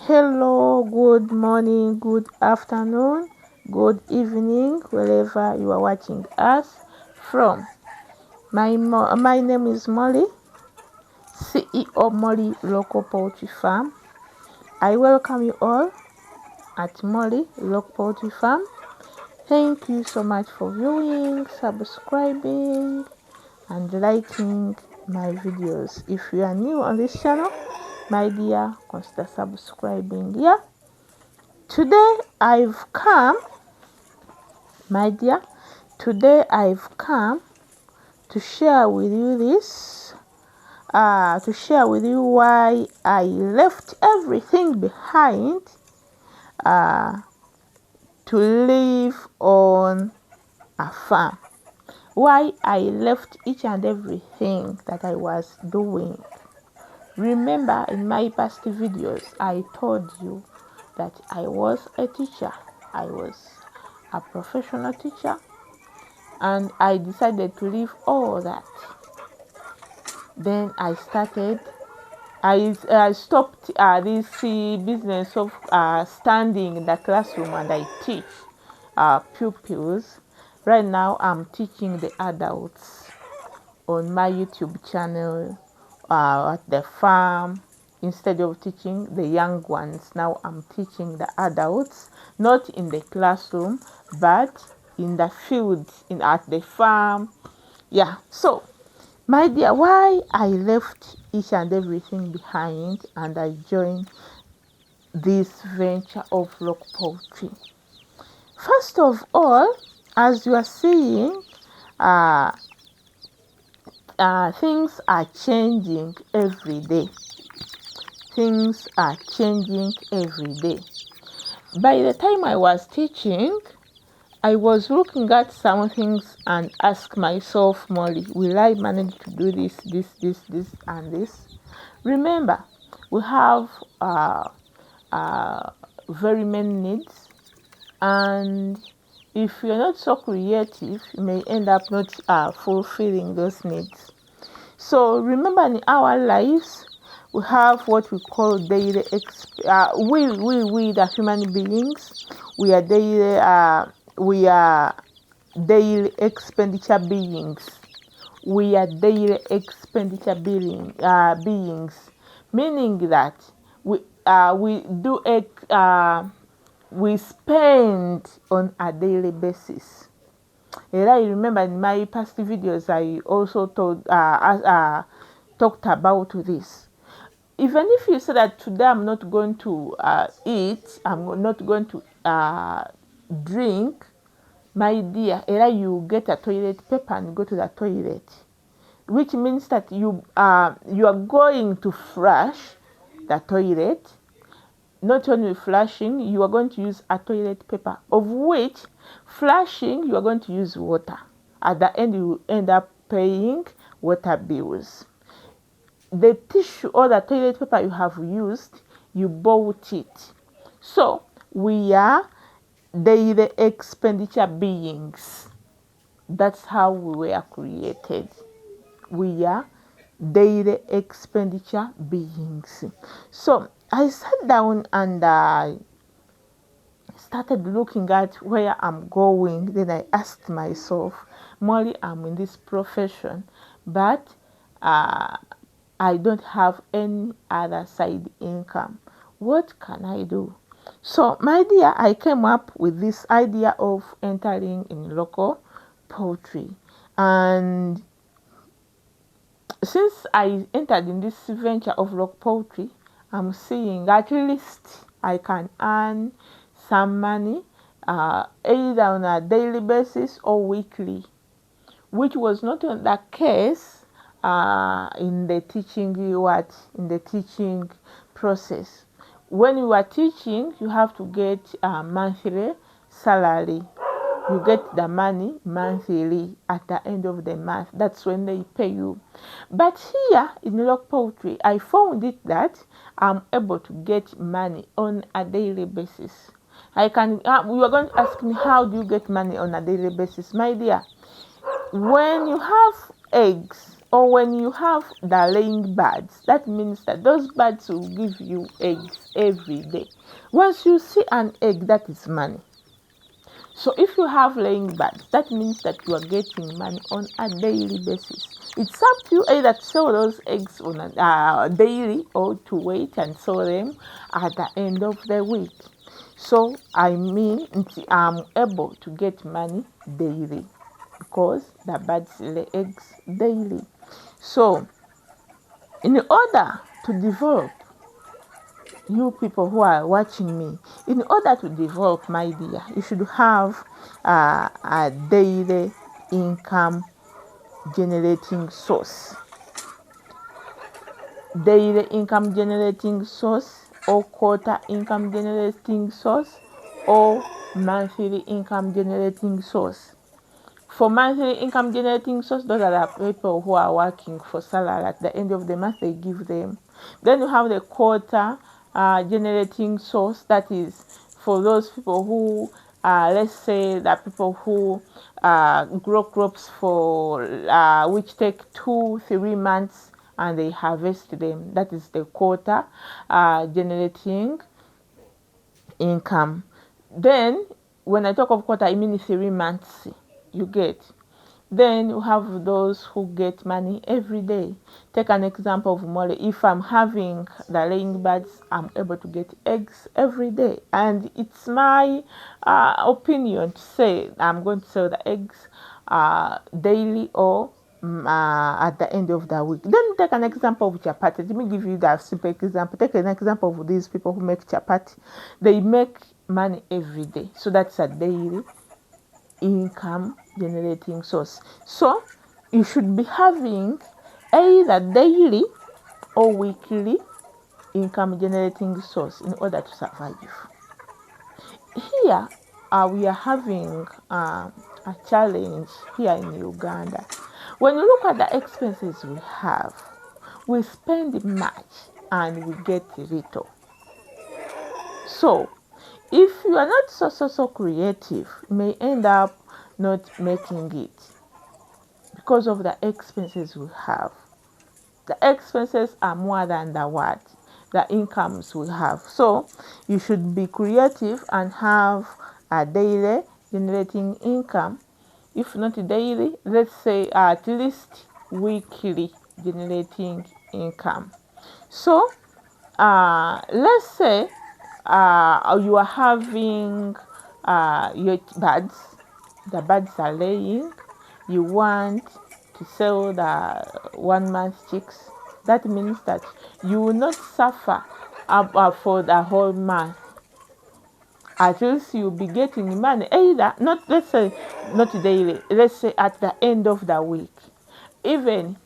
Hello, good morning, good afternoon, good evening, wherever you are watching us from. My name is Molly, CEO Molly Local Poultry Farm. I welcome you all at Molly Local Poultry Farm. Thank you so much for viewing, subscribing, and liking my videos. If you are new on this channel, my dear, consider subscribing. Today I've come to share with you why I left everything behind to live on a farm. Why I left each and everything that I was doing. Remember, in my past videos, I told you that I was a teacher. I was a professional teacher, and I decided to leave all that. Then I stopped this business of standing in the classroom and I teach pupils. Right now I'm teaching the adults on my YouTube channel at the farm. Instead of teaching the young ones, now I'm teaching the adults, not in the classroom, but in the fields, at the farm. So my dear, why I left each and everything behind and I joined this venture of local poultry. First of all, as you are seeing, things are changing every day. Things are changing every day. By the time I was teaching, I was looking at some things and ask myself, Molly, will I manage to do this, and this? Remember, we have very many needs, and if you're not so creative, you may end up not fulfilling those needs. So remember, in our lives, we have what we call daily we the human beings, we are daily expenditure beings. We are daily expenditure beings, meaning that we spend on a daily basis. And I remember in my past videos, I also talked about this. Even if you say that today I'm not going to eat, I'm not going to drink, my dear, you get a toilet paper and go to the toilet, which means that you are going to flush the toilet. Not only flushing, you are going to use a toilet paper, of which flushing you are going to use water. At the end, you end up paying water bills. The tissue or the toilet paper you have used, you bought it. So we are daily expenditure beings. That's how we were created. We are daily expenditure beings. So I sat down and I started looking at where I'm going. Then I asked myself, Molly, I'm in this profession, but I don't have any other side income. What can I do? So, my dear, I came up with this idea of entering in local poultry. And since I entered in this venture of local poultry, I'm seeing at least I can earn some money, either on a daily basis or weekly, which was not the case in the teaching process. When you are teaching, you have to get a monthly salary. You get the money monthly at the end of the month. That's when they pay you. But here in local poultry, I found it that I'm able to get money on a daily basis. You are going to ask me, how do you get money on a daily basis? My dear, when you have eggs or when you have the laying birds, that means that those birds will give you eggs every day. Once you see an egg, that is money. So if you have laying birds, that means that you are getting money on a daily basis. It's up to you either to sell those eggs on a daily, or to wait and sell them at the end of the week. So I mean, I'm able to get money daily because the birds lay eggs daily. So in order to develop, you people who are watching me, in order to develop, my dear, you should have a daily income generating source. Daily income generating source, or quarter income generating source, or monthly income generating source. For monthly income generating source, those are the people who are working for salary. At the end of the month, they give them. Then you have the quarter generating source, that is for those people who, let's say, the people who grow crops for which take 2-3 months and they harvest them. That is the quarter generating income. Then when I talk of quarter, I mean 3 months you get. Then you have those who get money every day. Take an example of Molly. If I'm having the laying birds, I'm able to get eggs every day. And it's my opinion to say I'm going to sell the eggs daily, or at the end of the week. Then take an example of chapati. Let me give you that simple example. Take an example of these people who make chapati. They make money every day. So that's a daily income generating source. So you should be having either daily or weekly income generating source in order to survive. Here we are having a challenge here in Uganda. When you look at the expenses we have, we spend much and we get little. So if you are not so creative, you may end up not making it because of the expenses we have. The expenses are more than the incomes we have. So you should be creative and have a daily generating income. If not daily, let's say at least weekly generating income. So let's say you are having your birds. The birds are laying. You want to sell the 1 month chicks. That means that you will not suffer for the whole month. At least you'll be getting money. Either not, let's say not daily. Let's say at the end of the week. Even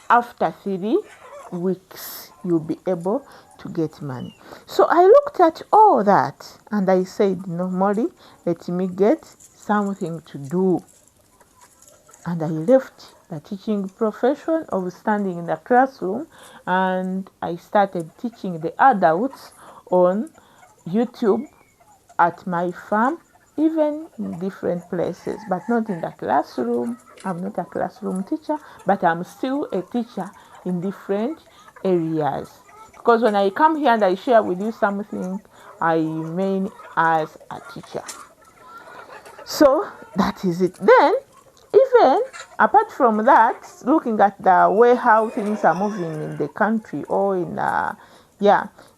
after 3 weeks, you'll be able to get money. So I looked at all that and I said, no, Molly, let me get something to do. And I left the teaching profession of standing in the classroom and I started teaching the adults on YouTube, at my farm, even in different places, but not in the classroom. I'm not a classroom teacher, but I'm still a teacher in different areas. Because when I come here and I share with you something, I remain as a teacher. So that is it. Then, even apart from that, looking at the way how things are moving in the country or in,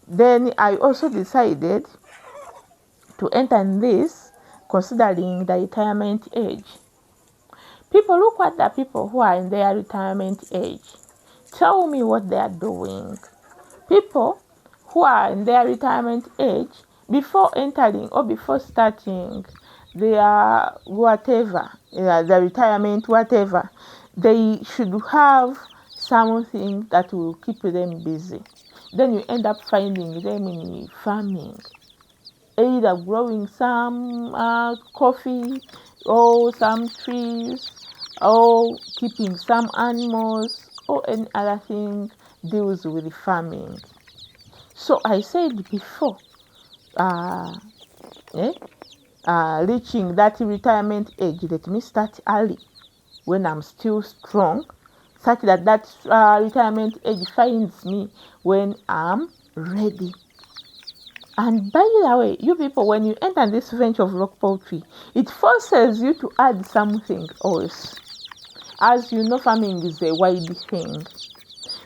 then I also decided to enter in this considering the retirement age. People, look at the people who are in their retirement age. Tell me what they are doing. People who are in their retirement age, before entering or before starting their whatever, the retirement whatever, they should have something that will keep them busy. Then you end up finding them in farming, either growing some coffee or some trees, or keeping some animals, or any other thing deals with farming. So I said before reaching that retirement age, let me start early when I'm still strong, such that retirement age finds me when I'm ready. And by the way, you people, when you enter this venture of local poultry, it forces you to add something else. As you know, farming is a wide thing.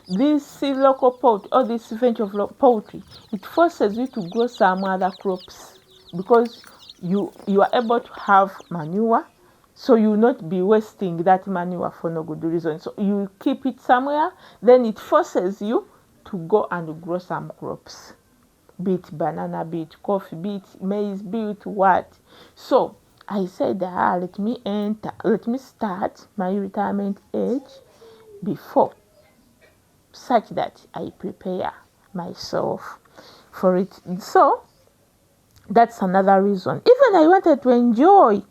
This local poultry, or this venture of poultry, it forces you to grow some other crops, because you are able to have manure, so you will not be wasting that manure for no good reason. So you keep it somewhere, then it forces you to go and grow some crops, be it banana, be it coffee, be it maize, be it what. So I said, let me start my retirement age before, such that I prepare myself for it. So that's another reason. Even I wanted to enjoy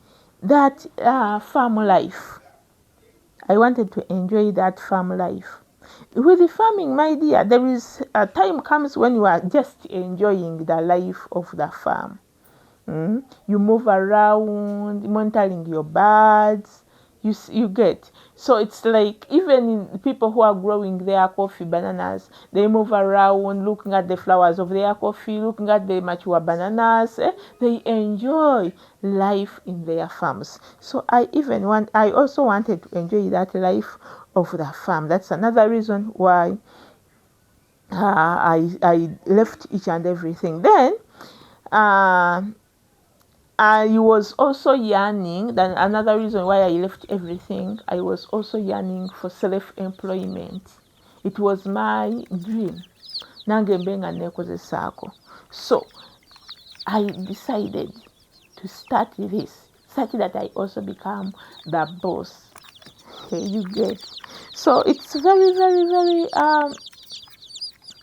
that farm life. I wanted to enjoy that farm life. With the farming, my dear, there is a time comes when you are just enjoying the life of the farm. You move around, monitoring your birds. You get. So it's like, even in people who are growing their coffee, bananas, they move around looking at the flowers of their coffee, looking at the mature bananas. They enjoy life in their farms. So I also wanted to enjoy that life of the farm. That's another reason why I left each and everything. Then I was also yearning, then another reason why I left everything, I was also yearning for self-employment. It was my dream. So I decided to start this, such that I also become the boss. You get. So it's very, very, very,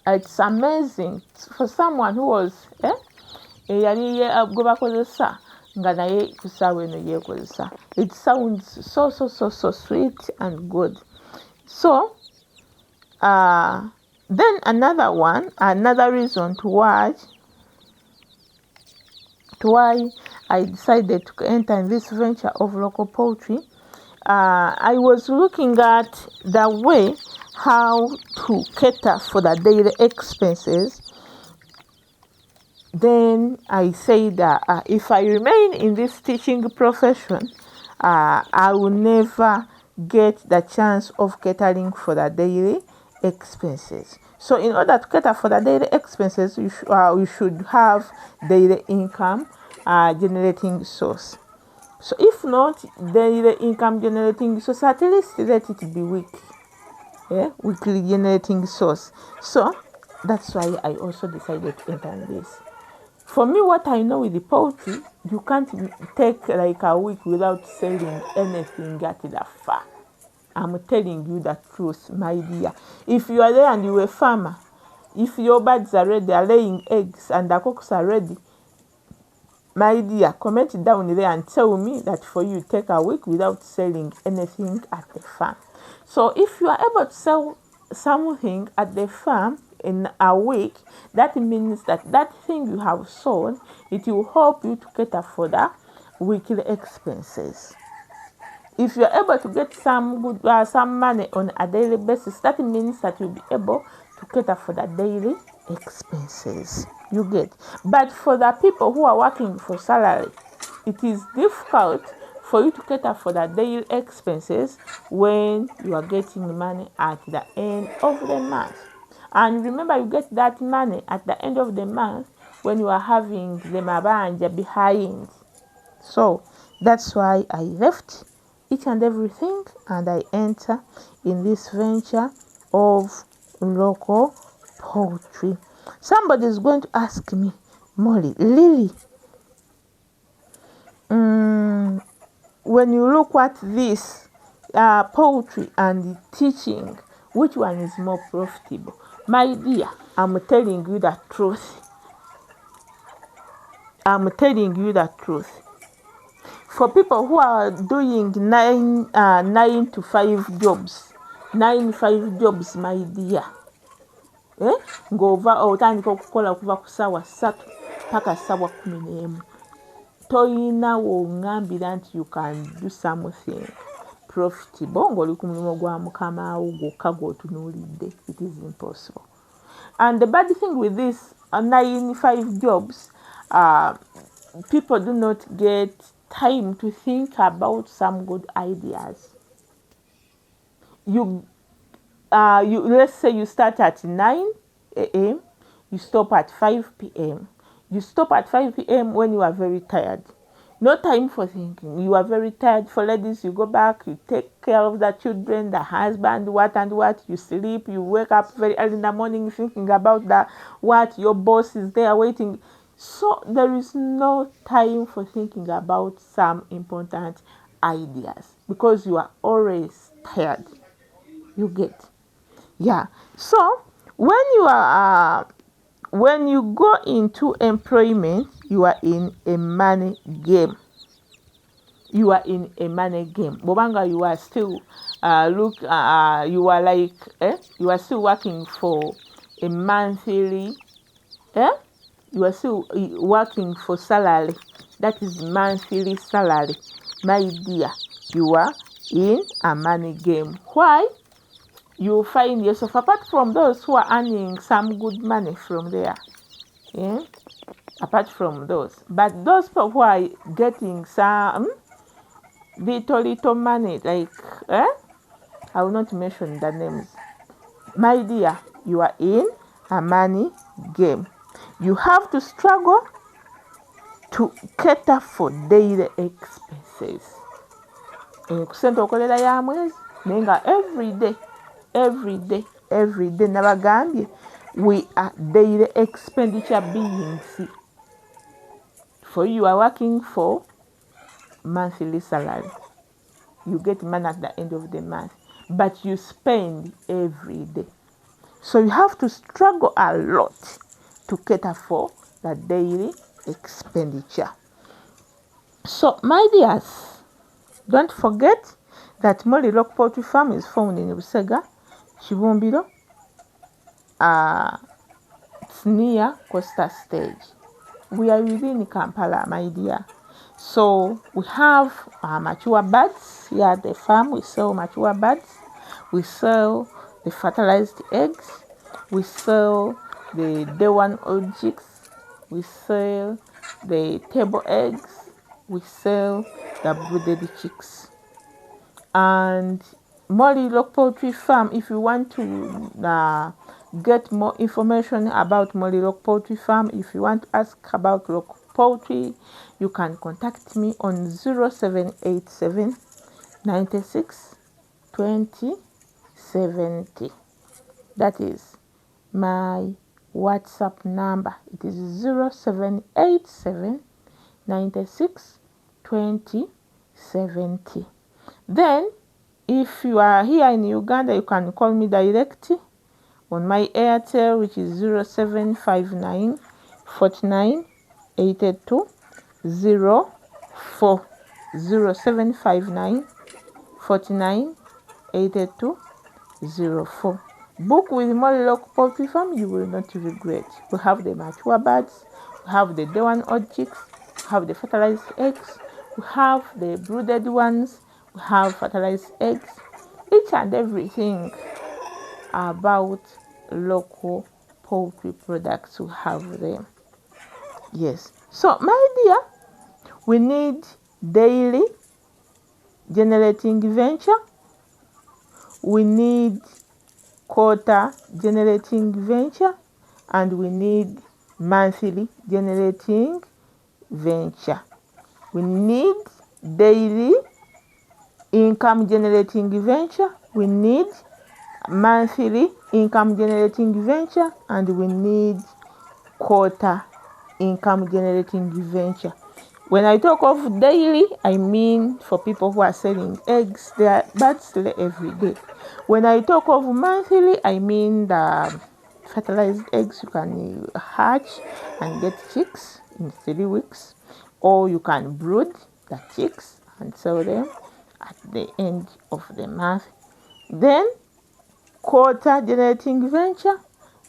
it's amazing for someone who was, it sounds so sweet and good. So then another reason to why I decided to enter in this venture of local poultry, I was looking at the way how to cater for the daily expenses. Then I said that if I remain in this teaching profession, I will never get the chance of catering for the daily expenses. So in order to cater for the daily expenses, you should have daily income generating source. So if not daily income generating source, at least let it be weekly generating source. So that's why I also decided to enter this. For me, what I know with the poultry, you can't take like a week without selling anything at the farm. I'm telling you the truth, my dear. If you are there and you're a farmer, if your birds are ready, are laying eggs and the cocks are ready, my dear, comment down there and tell me that for you take a week without selling anything at the farm. So if you are able to sell something at the farm in a week, that means that thing you have sold, it will help you to cater for the weekly expenses. If you are able to get some money on a daily basis, that means that you'll be able to cater for the daily expenses. You get. But for the people who are working for salary, it is difficult for you to cater for the daily expenses when you are getting money at the end of the month. And remember, you get that money at the end of the month when you are having the mabanja behind. So that's why I left each and everything and I enter in this venture of local poultry. Somebody is going to ask me, Molly, Lily, when you look at this poultry and teaching, which one is more profitable? My dear, I'm telling you the truth. For people who are doing 9 to 5 jobs, 9-5 jobs, my dear, ng'ova otandika okukola kuva ku ssaawa 3 paka ssaawa 11, toyina woongambira nti you can do something profitable ng'oli ku mulimu gwa mukama wo gwokka gw'otunuulidde. It is impossible. And the bad thing with this 9-5 jobs, people do not get time to think about some good ideas. You let's say you start at 9 a.m., you stop at 5 p.m. You stop at 5 p.m. when you are very tired. No time for thinking. You are very tired. For ladies, you go back, you take care of the children, the husband, what and what. You sleep, you wake up very early in the morning thinking about what your boss is there waiting. So there is no time for thinking about some important ideas because you are always tired. You get. Yeah. So when you go into employment, you are in a money game. You are in a money game. Bobanga, you are still you are like you are still working for a monthly. You are still working for salary. That is monthly salary. My dear, you are in a money game. Why? You find yourself, apart from those who are earning some good money from there, apart from those, but those people who are getting some little money, like, I will not mention the names. My dear, you are in a money game. You have to struggle to cater for daily expenses. Kusente okolera ya mwezi, nenga every day nabagambye, we are daily expenditure beings. For you are working for monthly salary. You get money at the end of the month, but you spend every day. So you have to struggle a lot to cater for the daily expenditure. So my dears, don't forget that Molly Rock Poultry Farm is found in Busega, Chibumbiro. It's near Costa Stage. We are within Kampala, my dear. So we have mature birds here at the farm. We sell mature birds. We sell the fertilized eggs. We sell the day one old chicks. We sell the table eggs. We sell the brooded chicks. And Molly Rock Poultry Farm, if you want to get more information about Molly Rock Poultry Farm, if you want to ask about Rock Poultry, you can contact me on 0787 96 20 70. That is my WhatsApp number. It is 0787 96 20 70. Then, if you are here in Uganda, you can call me directly on my Airtel, which is 0759 49 82 04. 0759 49 82 04. Book with Molly Rock Poultry Farm, you will not regret. We have the mature birds, we have the day one old chicks, we have the fertilized eggs, we have the brooded ones, we have fertilized eggs, each and everything about local poultry products we have them. Yes. So my dear, we need daily generating venture. We need quarter generating venture, and we need monthly generating venture. We need daily income generating venture. We need monthly income generating venture, and we need quarter income generating venture. When I talk of daily, I mean for people who are selling eggs, they are birds lay every day. When I talk of monthly, I mean the fertilized eggs you can hatch and get chicks in 3 weeks, or you can brood the chicks and sell them at the end of the month. Then quarter generating venture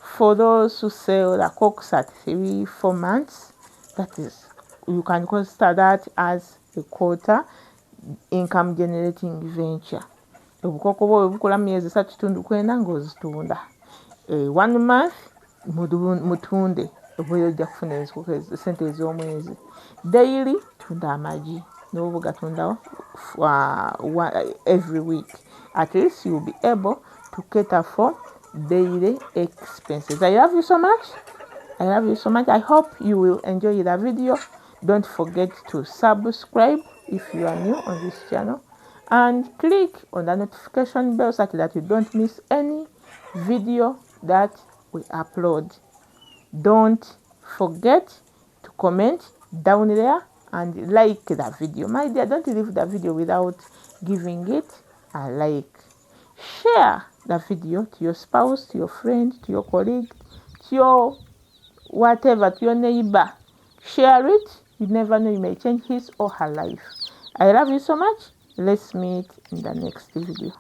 for those who sell the cocks at 3-4 months. That is, you can consider that as a quarter income generating venture. Obukoko bwo bukula myezi 3.9 ng'ozitunda. 1 month mutunde oboyo ojja kufuna sente ez'omwezi. Daily tunda amagi n'oba ogatunda every week. At least you will be able to cater for daily expenses. I love you so much. I love you so much. I hope you will enjoy the video. Don't forget to subscribe if you are new on this channel, and click on the notification bell so that you don't miss any video that we upload. Don't forget to comment down there and like the video. My dear, don't leave the video without giving it a like. Share the video to your spouse, to your friend, to your colleague, to your whatever, to your neighbor. Share it. You never know, you may change his or her life. I love you so much. Let's meet in the next video.